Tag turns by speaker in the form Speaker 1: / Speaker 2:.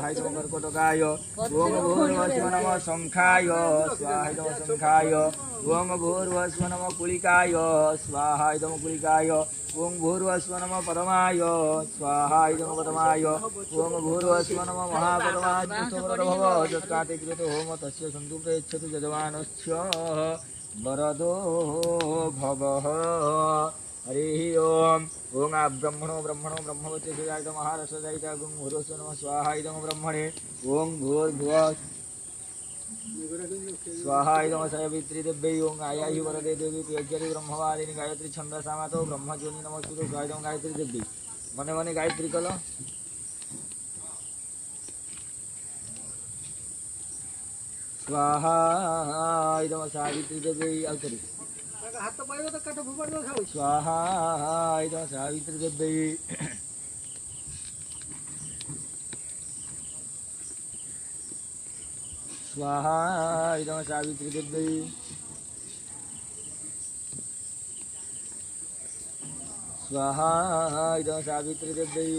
Speaker 1: स्वाहा इदं कर्कोटकाय ओम भूर्भुवस्सुः नमः शंखाय स्वाहा इदं शंखाय ओम भूर्भुवस्सुः नमः कुलिकाय स्वाहा इदं कुलिकाय ओम भूर्भुवस्सुः नमः पद्माय स्वाहा इदं पद्माय ओम भूर्भुवस्सुः नमः महापद्माय भव यत्काते कृतो होम तस्य सन्तु प्रेच्छतु यजमानस्य वरदो भवः। हरिः ओम ओम ब्रह्मणो ब्रह्मणो ब्रह्मवते सुजात महारसजात गुं भूर्भुवस्सुः नमः स्वाहा इदं ब्रह्मणे ओम भूर्भुवः स्वाहा इदं सावित्री देव्यै ओं आयाहि वरदे देवी प्रियज्यति ब्रह्मवादिनी गायत्री छन्दसामातो ब्रह्मज्योनि नमस्तुते स्वाहा इदं गायत्री देव्यै मने मने गायत्री कल स्वाहा इदं सावित्री देव्यै आउतरी
Speaker 2: हाथ पाइबो तो काट फुफड़ दो खाऊ
Speaker 1: स्वाहा इदं सावित्री देव्यै स्वाहा इदं सावित्री देव्यै स्वाहा इदं सावित्री देव्यै